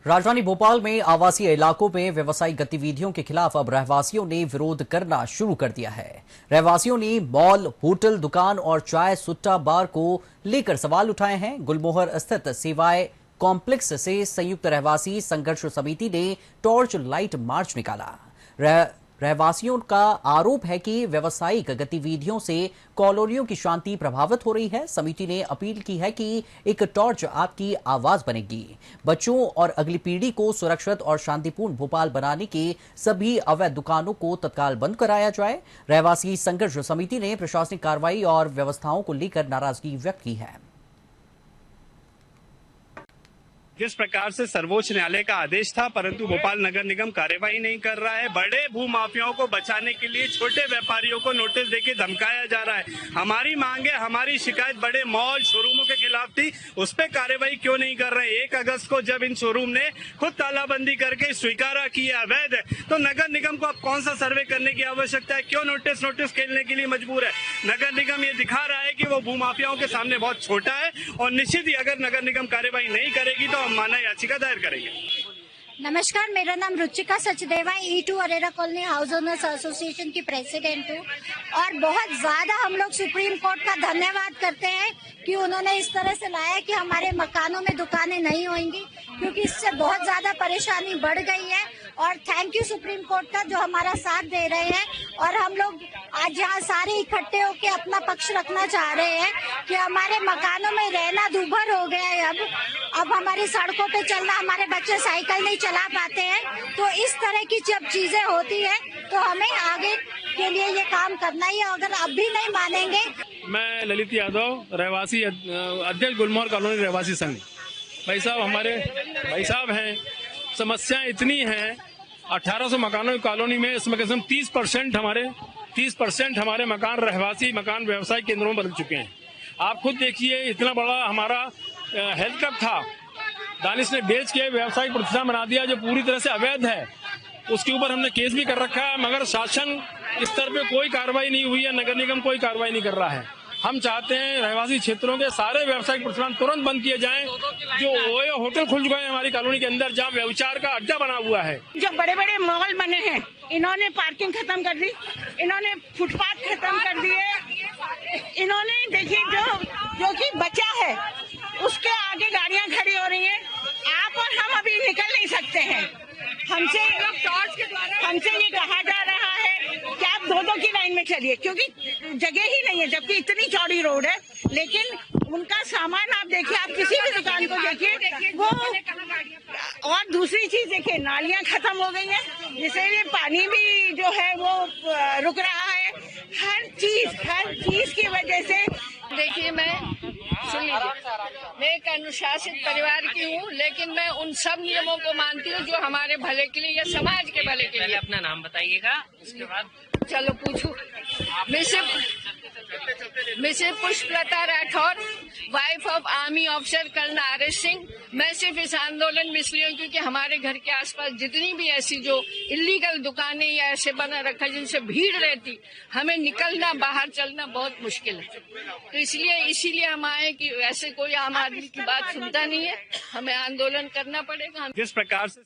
राजधानी भोपाल में आवासीय इलाकों में व्यवसायिक गतिविधियों के खिलाफ अब रहवासियों ने विरोध करना शुरू कर दिया है। रहवासियों ने मॉल, होटल, दुकान और चाय सुट्टा बार को लेकर सवाल उठाए हैं। गुलमोहर स्थित सेवाएं कॉम्प्लेक्स से संयुक्त रहवासी संघर्ष समिति ने टॉर्च लाइट मार्च निकाला। रहवासियों का आरोप है कि व्यवसायिक गतिविधियों से कॉलोनियों की शांति प्रभावित हो रही है। समिति ने अपील की है कि एक टॉर्च आपकी आवाज बनेगी। बच्चों और अगली पीढ़ी को सुरक्षित और शांतिपूर्ण भोपाल बनाने के सभी अवैध दुकानों को तत्काल बंद कराया जाए। रहवासी संघर्ष समिति ने प्रशासनिक कार्रवाई और व्यवस्थाओं को लेकर नाराजगी व्यक्त की है। जिस प्रकार से सर्वोच्च न्यायालय का आदेश था, परंतु भोपाल नगर निगम कार्यवाही नहीं कर रहा है। बड़े भूमाफियाओं को बचाने के लिए छोटे व्यापारियों को नोटिस देके धमकाया जा रहा है। हमारी मांग है, हमारी शिकायत बड़े मॉल शोरूमों के खिलाफ थी, उस पर कार्यवाही क्यों नहीं कर रहे। 1 अगस्त को जब इन शोरूम ने खुद तालाबंदी करके स्वीकारा किया अवैध है, तो नगर निगम को अब कौन सा सर्वे करने की आवश्यकता है? क्यों नोटिस खेलने के लिए मजबूर है? नगर निगम ये दिखा रहा है कि वो भूमाफियाओं के सामने बहुत छोटा है और निश्चित ही अगर नगर निगम कार्यवाही नहीं करेगी तो माना याचिका दायर करेंगे। नमस्कार, मेरा नाम Ruchika Sachdeva, E2 Arera colony house owners association की प्रेसिडेंट हूँ और बहुत ज्यादा हम लोग सुप्रीम कोर्ट का धन्यवाद करते हैं कि उन्होंने इस तरह से लाया कि हमारे मकानों में दुकानें नहीं होंगी, क्योंकि इससे बहुत ज्यादा परेशानी बढ़ गई है। और थैंक यू सुप्रीम कोर्ट का जो हमारा साथ दे रहे हैं। और हम लोग आज यहाँ सारे इकट्ठे होकर अपना पक्ष रखना चाह रहे हैं कि हमारे मकानों में रहना दूभर हो गया है। अब हमारी सड़कों पे चलना, हमारे बच्चे साइकिल नहीं चला पाते हैं। तो इस तरह की जब चीजें होती है तो हमें आगे के लिए ये काम करना ही है। अगर अब भी नहीं मानेंगे। मैं ललित यादव, रहवासी अध्यक्ष गुलमोहर कॉलोनी रहवासी संघ। भाई साहब, हमारे भाई साहब हैं, समस्याएं इतनी हैं। 1800 मकानों की कॉलोनी में इसमें 30% हमारे मकान रहवासी मकान व्यवसाय केंद्रों में बदल चुके हैं। आप खुद देखिए, इतना बड़ा हमारा हेल्थ क्लब था, दानिश ने बेच के व्यवसायिक प्रतिष्ठान बना दिया जो पूरी तरह से अवैध है। उसके ऊपर हमने केस भी कर रखा है, मगर शासन स्तर पे कोई कार्रवाई नहीं हुई है। नगर निगम कोई कार्रवाई नहीं कर रहा है। हम चाहते हैं रहवासी क्षेत्रों के सारे व्यावसायिक प्रतिष्ठान तुरंत बंद किए जाएं। जो ओयो होटल खुल चुका है हमारी कॉलोनी के अंदर, जहाँ व्यभिचार का अड्डा बना हुआ है। जो बड़े बड़े मॉल बने हैं, इन्होंने पार्किंग खत्म कर दी, इन्होंने फुटपाथ खत्म कर दिए, इन्होंने देखिए जो कि बचा है उसके आगे गाड़ियां खड़ी हो रही हैं। आप और हम अभी निकल नहीं सकते हैं। हमसे ये कहा जा रहा है कि आप 2-2 की लाइन में चलिए, क्योंकि जगह ही नहीं है, जबकि इतनी चौड़ी रोड है। लेकिन उनका सामान आप देखिए, आप किसी भी दुकान को देखिए वो। और दूसरी चीज देखिए, नालियां खत्म हो गई हैं, जिससे पानी भी जो है वो रुक रहा है। हर चीज की वजह से। देखिए, मैं एक अनुशासित परिवार की हूँ, लेकिन मैं उन सब नियमों को मानती हूँ जो हमारे भले के लिए या समाज के भले के लिए। अपना नाम बताइएगा, उसके बाद चलो पूछो। Mrs Pushpalata Rathore, wife of army officer colonel RS Singh. मैं सिर्फ इस आंदोलन में इसलिए हूँ क्योंकि हमारे घर के आसपास जितनी भी ऐसी जो इलीगल दुकानें या ऐसे बना रखा जिनसे भीड़ रहती, हमें निकलना, बाहर चलना बहुत मुश्किल है। तो इसीलिए हम आए कि ऐसे कोई आम आदमी की बात सुनता नहीं है, हमें आंदोलन करना पड़ेगा। जिस प्रकार से